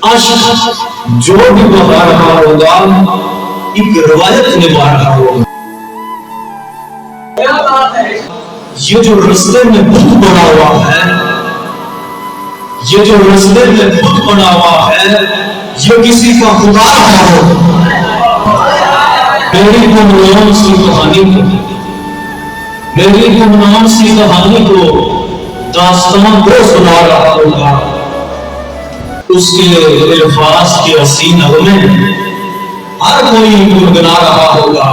عشق جو بھی بہا رہا ہوگا ایک روایت نبھا رہا ہوگا. یہ جو رستے میں بت بنا ہوا ہے، یہ جو رستے میں بت بنا ہوا ہے، یہ کسی کا خدا رہا ہوگا. میری گمنام سی کہانی کو، میری گمنام سی کہانی کو داستان کو سنا رہا ہوگا. اس کے الفاظ کے حسین نغمے ہر کوئی گنگنا رہا ہوگا.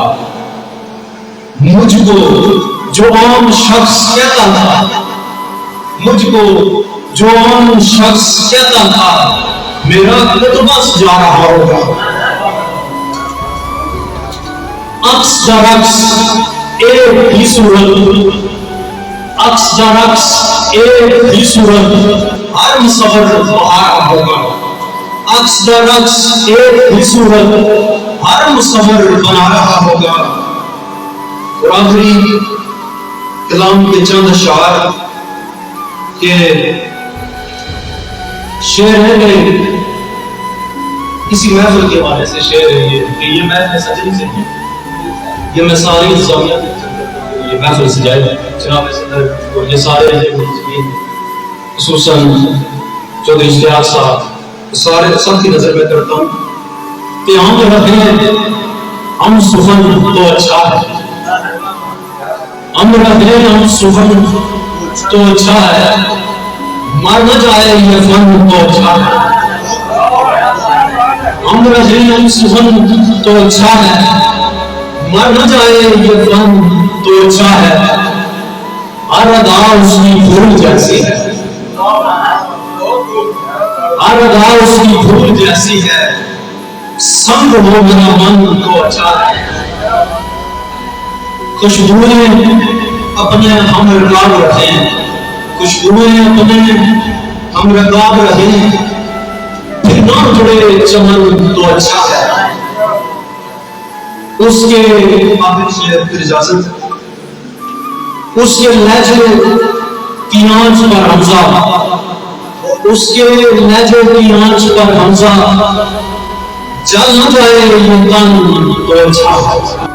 مجھ کو جو عام شخص کہتا تھا، مجھ کو جو عام شخص کہتا تھا، میرا کتبہ سجا رہا ہوگا. عکس درعکس ایک ہی صورت، عکس درعکس ایک ہی صورت ہر مصور بہا رہا ہوگا. عکس درعکس ایک ہی صورت ہر مصور بنا رہا ہوگا. اور آخری کلام کے چند اشعار کے شعر ہے، کسی محفل کے حوالے سے شعر ہے کہ یہ محفل سجن سے ہے، یہ میں ساری انتظامیہ یہ محفل سجائے جناب صدر اور یہ سارے خصوصاً چودھری اشتیاق صاحب سارے سب کی نظر میں کرتا ہوں کہ ہم رکھیں ہم سخن تو اچھا ہے، ہم رکھیں ہم سخن تو اچھا ہے، مر نہ جائے یہ فن تو اچھا ہے. ہم رکھیں ہم سخن تو اچھا ہے، مر نہ جائے یہ فن تو اچھا ہے. ہر ادا اس کی پھول جیسی ہے، ہر ادا اس کی پھول جیسی ہے، سنگ ہو میرا من تو اچھا ہے. خوشبوئیں اپنے ہم رکاب رکھیں، خوشبوئیں اپنے ہم رکاب رکھیں، پھر نہ جڑے چمن تو اچھا ہے. اس کے آخر سے پھر اجازت، اس کے لہجے کی آنچ پر حمزہ، اس کے لہجے کی آنچ پر حمزہ، جل نہ جائے یہ تن تو اچھا ہے.